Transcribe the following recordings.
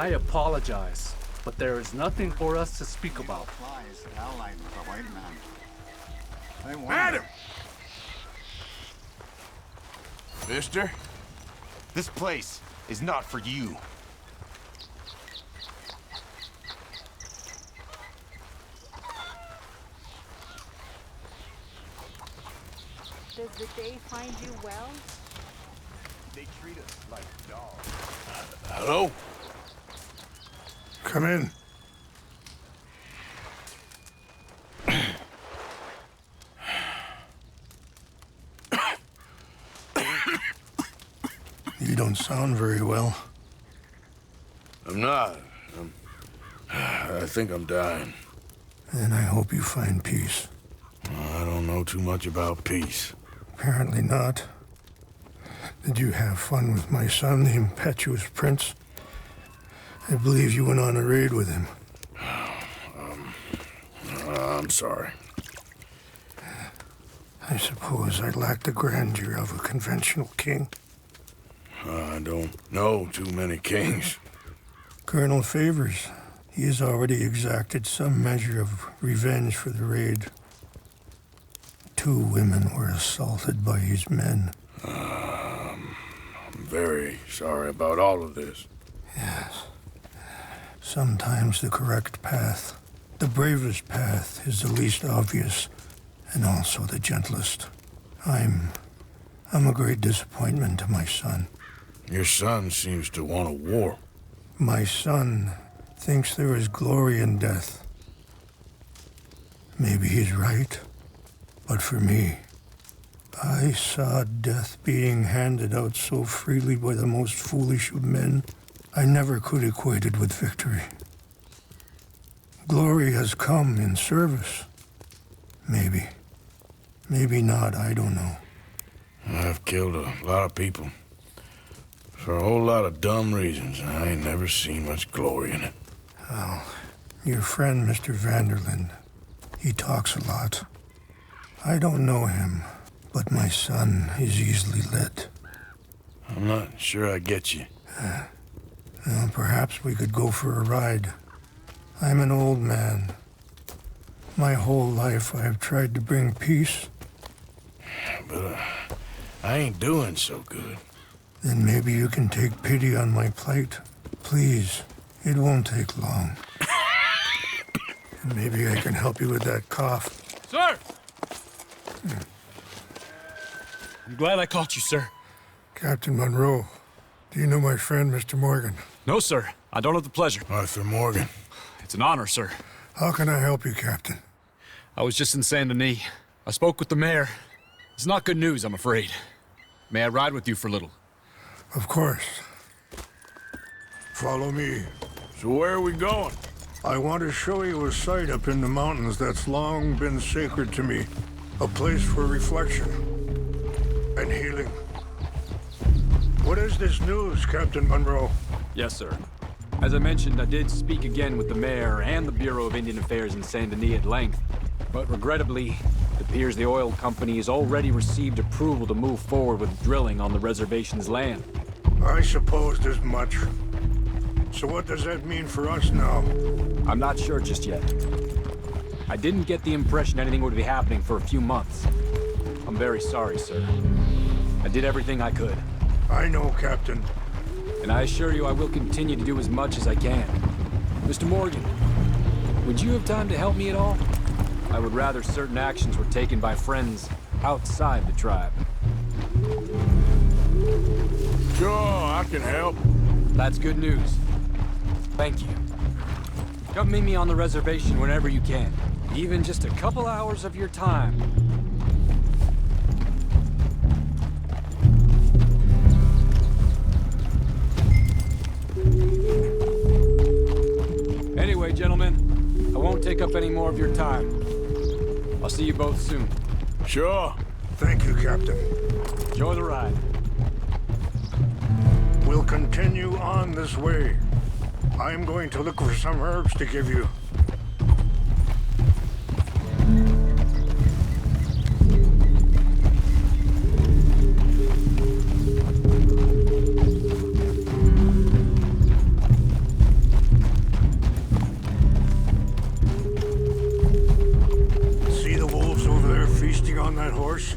I apologize, but there is nothing for us to speak about. Madam! Mister? This place is not for you. Does the day find you well? They treat us like dogs. Hello? Come in. You don't sound very well. I'm not. I think I'm dying. And I hope you find peace. I don't know too much about peace. Apparently not. Did you have fun with my son, the impetuous prince? I believe you went on a raid with him. I'm sorry. I suppose I lack the grandeur of a conventional king. I don't know too many kings. Colonel Favors, he has already exacted some measure of revenge for the raid. 2 women were assaulted by his men. I'm very sorry about all of this. Yes. Sometimes the correct path, the bravest path, is the least obvious, and also the gentlest. I'm a great disappointment to my son. Your son seems to want a war. My son thinks there is glory in death. Maybe he's right, but for me, I saw death being handed out so freely by the most foolish of men, I never could equate it with victory. Glory has come in service. Maybe. Maybe not, I don't know. I've killed a lot of people. For a whole lot of dumb reasons, and I ain't never seen much glory in it. Well, your friend, Mr. Vanderlyn, he talks a lot. I don't know him, but my son is easily led. I'm not sure I get you. Well, perhaps we could go for a ride. I'm an old man. My whole life I have tried to bring peace. But I ain't doing so good. Then maybe you can take pity on my plight. Please, it won't take long. And maybe I can help you with that cough. Sir! I'm glad I caught you, sir. Kaptan Monroe, do you know my friend, Mr. Morgan? No, sir. I don't have the pleasure. Arthur Morgan. It's an honor, sir. How can I help you, Captain? I was just in Saint Denis. I spoke with the mayor. It's not good news, I'm afraid. May I ride with you for a little? Of course. Follow me. So where are we going? I want to show you a site up in the mountains that's long been sacred to me. A place for reflection and healing. What is this news, Kaptan Monroe? Yes, sir. As I mentioned, I did speak again with the mayor and the Bureau of Indian Affairs in Saint Denis at length. But regrettably, it appears the oil company has already received approval to move forward with drilling on the reservation's land. I supposed as much. So what does that mean for us now? I'm not sure just yet. I didn't get the impression anything would be happening for a few months. I'm very sorry, sir. I did everything I could. I know, Captain. And I assure you I will continue to do as much as I can. Mr. Morgan, would you have time to help me at all? I would rather certain actions were taken by friends outside the tribe. Sure, I can help. That's good news. Thank you. Come meet me on the reservation whenever you can. Even just a couple hours of your time. Anyway, gentlemen, I won't take up any more of your time. I'll see you both soon. Sure. Thank you, Captain. Enjoy the ride. We'll continue on this way. I'm going to look for some herbs to give you. course.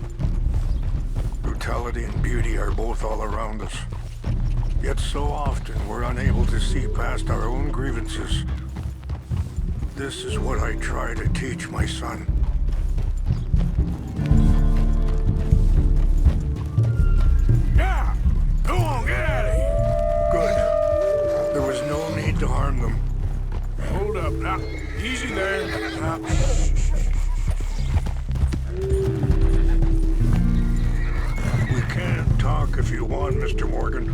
Brutality and beauty are both all around us. Yet so often we're unable to see past our own grievances. This is what I try to teach my son. Yeah! Go on, get out of here! Good. There was no need to harm them. Hold up now. Easy there. Now, We can't talk if you want, Mr. Morgan.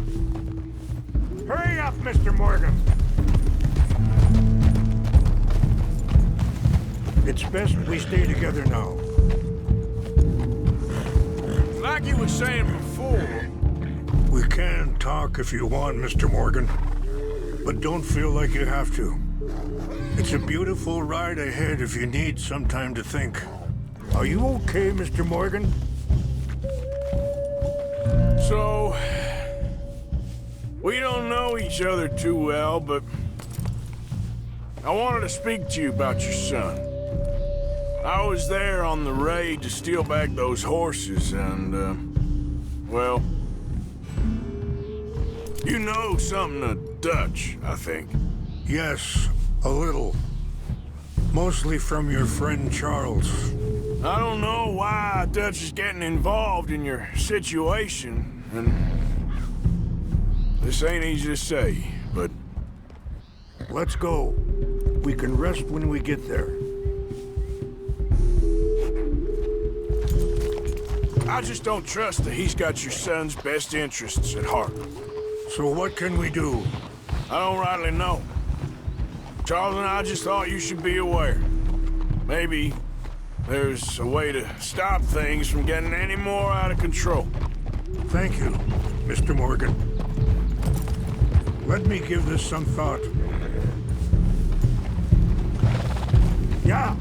Hurry up, Mr. Morgan! It's best we stay together now. like you were saying before, We can talk if you want, Mr. Morgan. But don't feel like you have to. It's a beautiful ride ahead if you need some time to think. Are you okay, Mr. Morgan? so... We don't know each other too well, but... I wanted to speak to you about your son. I was there on the raid to steal back those horses, and, well... You know something of Dutch, I think. Yes, a little. Mostly from your friend Charles. I don't know why Dutch is getting involved in your situation, and... This ain't easy to say, but... Let's go. We can rest when we get there. I just don't trust that he's got your son's best interests at heart. So what can we do? I don't rightly know. Charles and I just thought you should be aware. Maybe there's a way to stop things from getting any more out of control. Thank you, Mr. Morgan. Let me give this some thought. Yeah.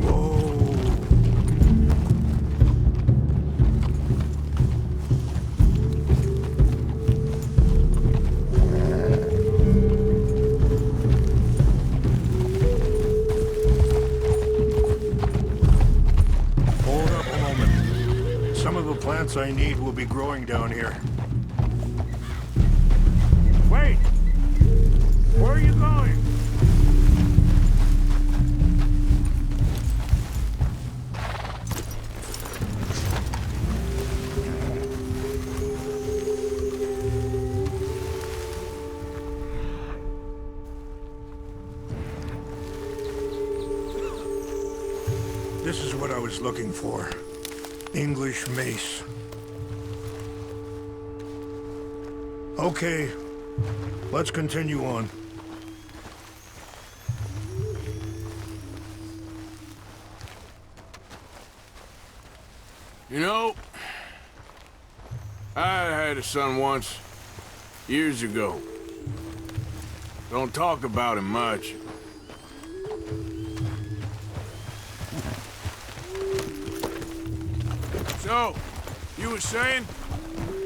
Whoa. Hold up a moment. Some of the plants I need will be growing down here. Wait! Where are you going? This is what I was looking for. English mace. Okay. Let's continue on. You know, I had a son once, years ago. Don't talk about him much. So, you were saying?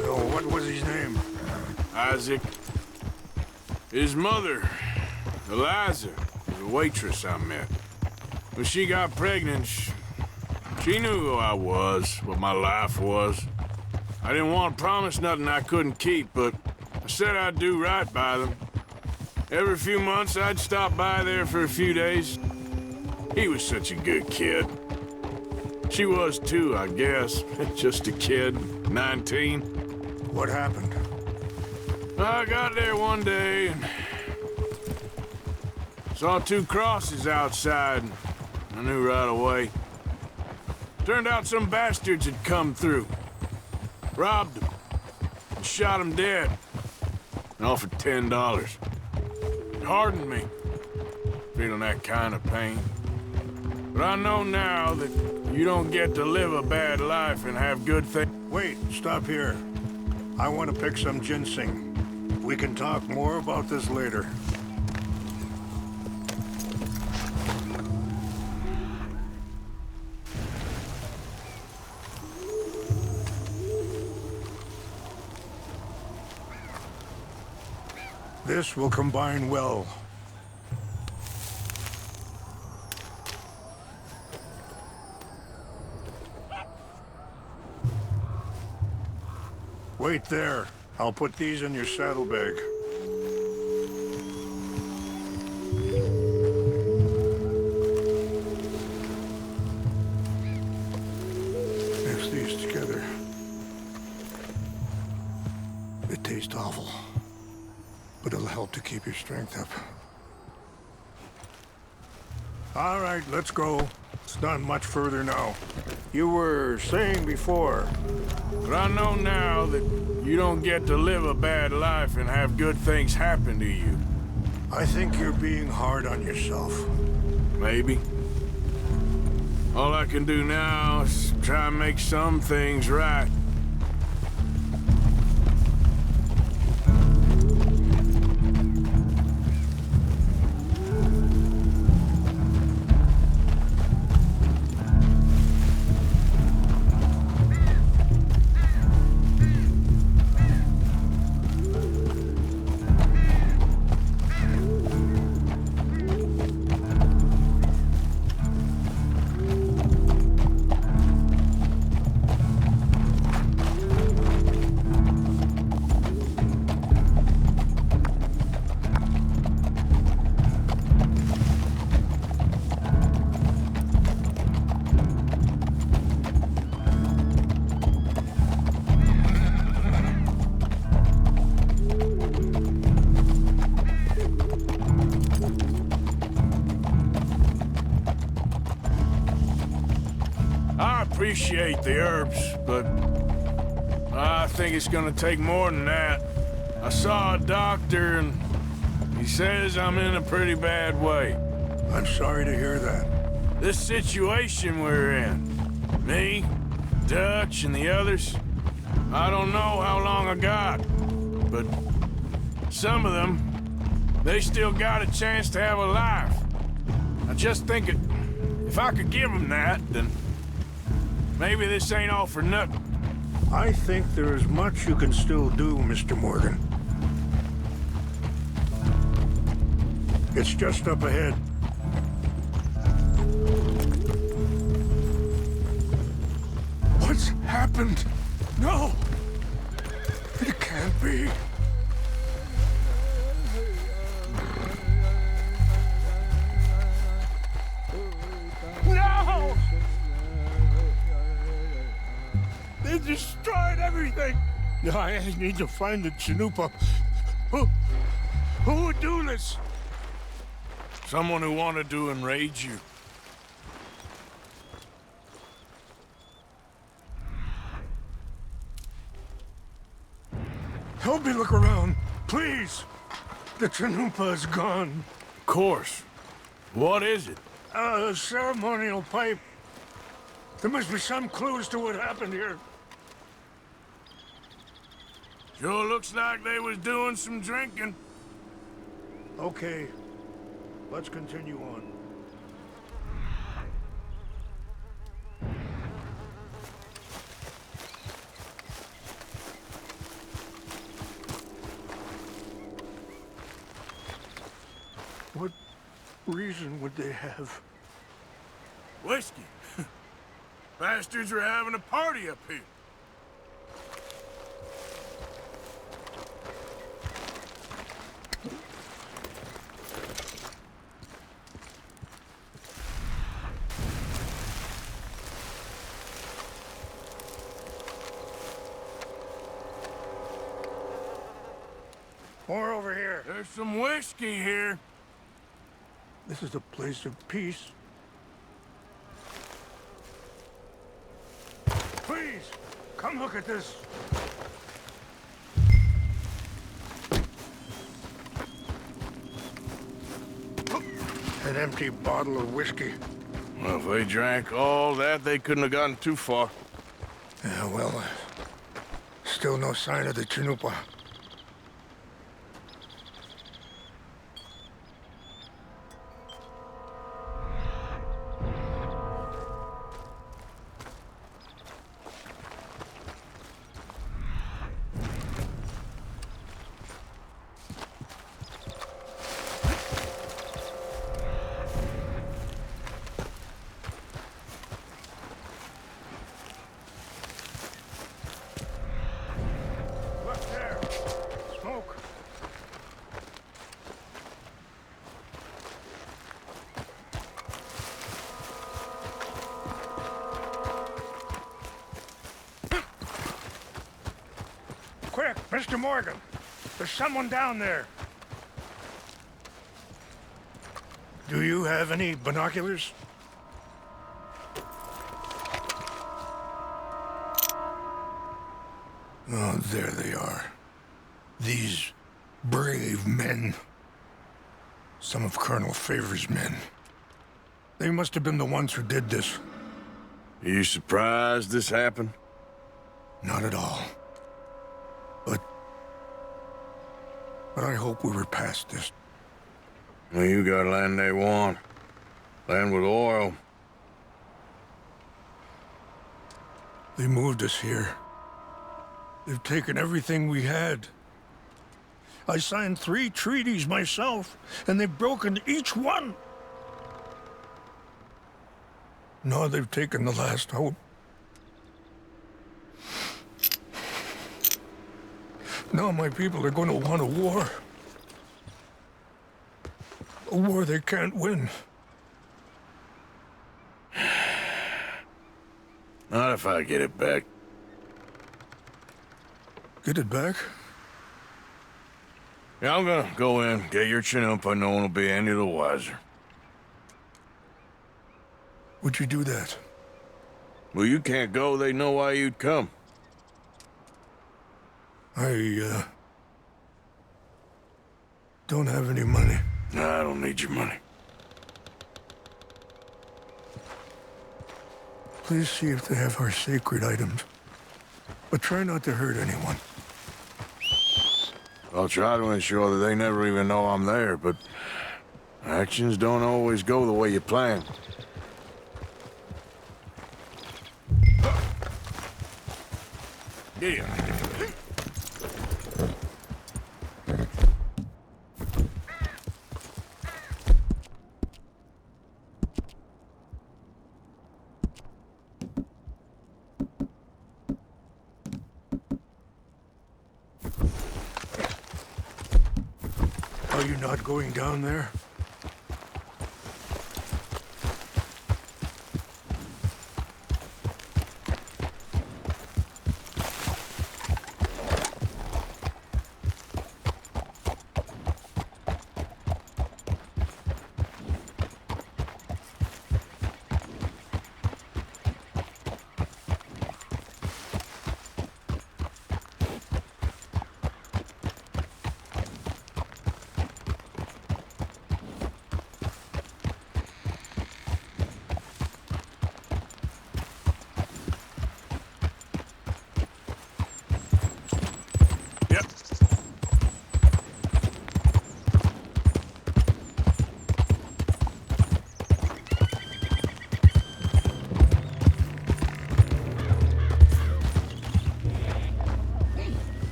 Oh, what was his name? Isaac. His mother, Eliza, was a waitress I met. When she got pregnant, she knew who I was, what my life was. I didn't want to promise nothing I couldn't keep, but I said I'd do right by them. Every few months, I'd stop by there for a few days. He was such a good kid. She was too, I guess. Just a kid, 19. What happened? I got there one day and saw two crosses outside. And I knew right away. Turned out some bastards had come through, robbed them, and shot them dead, and offered $10. It hardened me, feeling that kind of pain. But I know now that you don't get to live a bad life and have good things. Wait, stop here. I want to pick some ginseng. We can talk more about this later. This will combine well. Wait there. I'll put these in your saddlebag. Mix these together. It tastes awful, but it'll help to keep your strength up. All right, let's go. It's not much further now. You were saying before. But I know now that you don't get to live a bad life and have good things happen to you. I think you're being hard on yourself. Maybe. All I can do now is try and make some things right. I appreciate the herbs, but I think it's gonna take more than that. I saw a doctor and he says I'm in a pretty bad way. I'm sorry to hear that. This situation we're in, me, Dutch, and the others, I don't know how long I got, but some of them, they still got a chance to have a life. I just think if I could give them that, then maybe this ain't all for nothing. I think there is much you can still do, Mr. Morgan. It's just up ahead. What's happened? No! It can't be. No! They destroyed everything! I need to find the Chanupa. Who would do this? Someone who wanted to enrage you. Help me look around, please. The Chanupa is gone. Of course. What is it? A ceremonial pipe. There must be some clues to what happened here. Sure looks like they was doing some drinking. Okay, let's continue on. What reason would they have? Whiskey. Bastards are having a party up here. More over here. There's some whiskey here. This is a place of peace. Please, come look at this. An empty bottle of whiskey. Well, if they drank all that, they couldn't have gotten too far. Yeah, well, still no sign of the Chanupa. Up there! Smoke! Quick, Mr. Morgan! There's someone down there! Do you have any binoculars? Oh, there they are. These brave men. Some of Colonel Favor's men. They must have been the ones who did this. Are you surprised this happened? Not at all. But I hope we were past this. Well, you got land they want. Land with oil. They moved us here. They've taken everything we had. I signed 3 treaties myself, and they've broken each one. Now they've taken the last hope. Now my people are going to want a war. A war they can't win. Not if I get it back. Get it back? Yeah, I'm gonna go in, get your Chinook, but no one will be any the wiser. Would you do that? Well, you can't go, they know why you'd come. I don't have any money. Nah, I don't need your money. Please see if they have our sacred items. But try not to hurt anyone. I'll try to ensure that they never even know I'm there, but actions don't always go the way you plan. Yeah. Are you not going down there?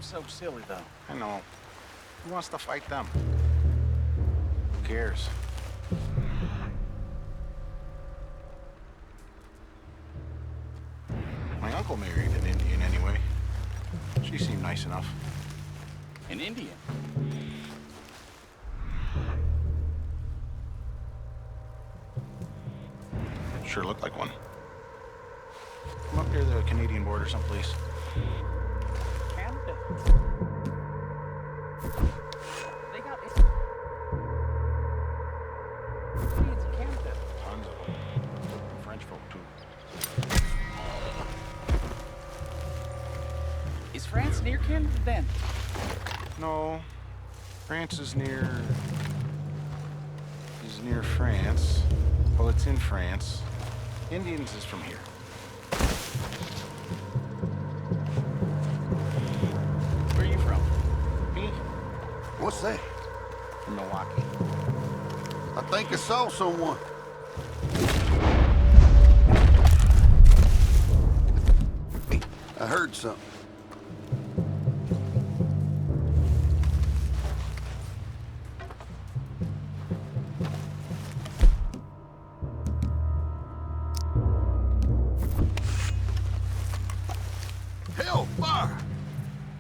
So silly, though. I know. Who wants to fight them? Who cares? My uncle married an Indian anyway. She seemed nice enough. An Indian? Sure looked like one. Come up near the Canadian border someplace. Canada. They got Indians in Canada. Tons of them. French folk, too. Is France near Canada, then? No. France is near France. Well, it's in France. Indians is from here. Where are you from? Me? What's that? From Milwaukee. I think I saw someone. heard something. Hell, fire!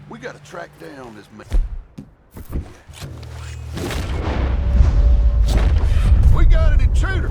We gotta track down this man. We got an intruder!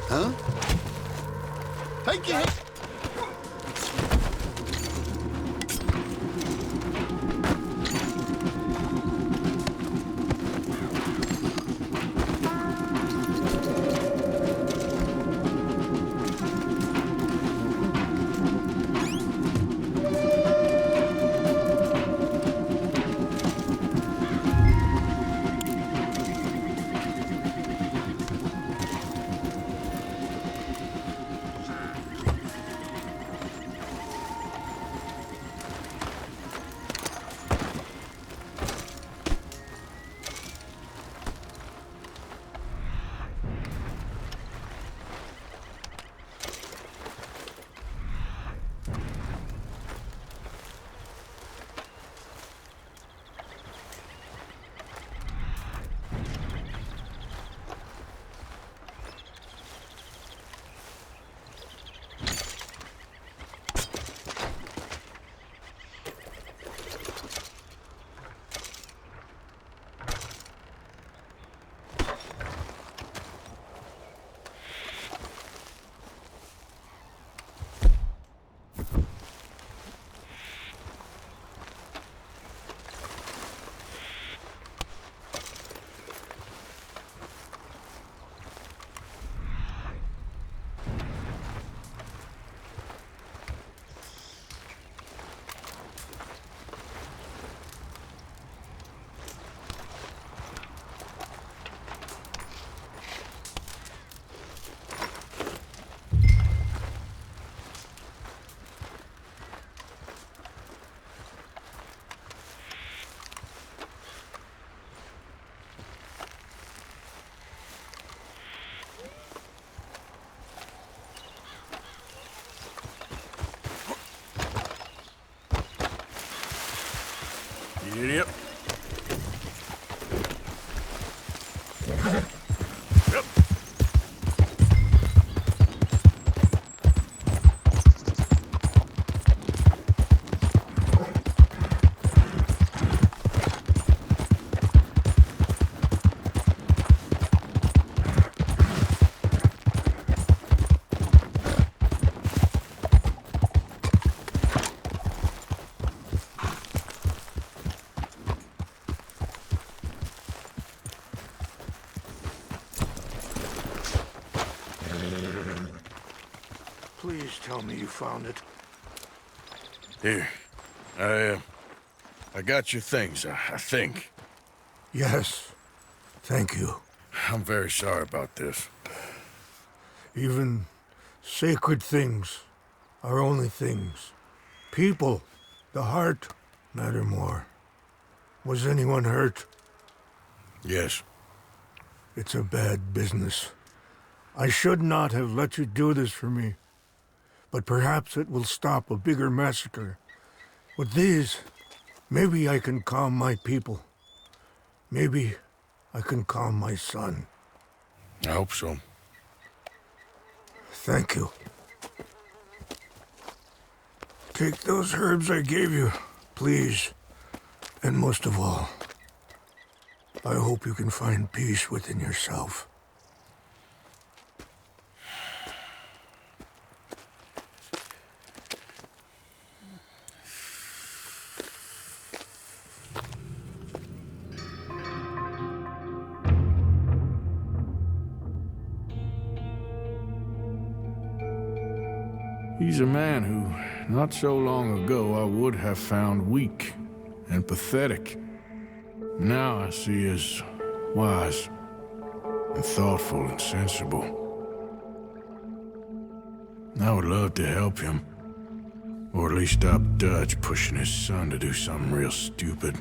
Huh? Take your hand. Idiot. Please tell me you found it. Here. I got your things, I think. Yes. Thank you. I'm very sorry about this. Even sacred things are only things. People, the heart, matter more. Was anyone hurt? Yes. It's a bad business. I should not have let you do this for me. But perhaps it will stop a bigger massacre. With these, maybe I can calm my people. Maybe I can calm my son. I hope so. Thank you. Take those herbs I gave you, please. And most of all, I hope you can find peace within yourself. He's a man who, not so long ago, I would have found weak and pathetic. Now I see as wise and thoughtful and sensible. I would love to help him, or at least stop Dutch pushing his son to do something real stupid.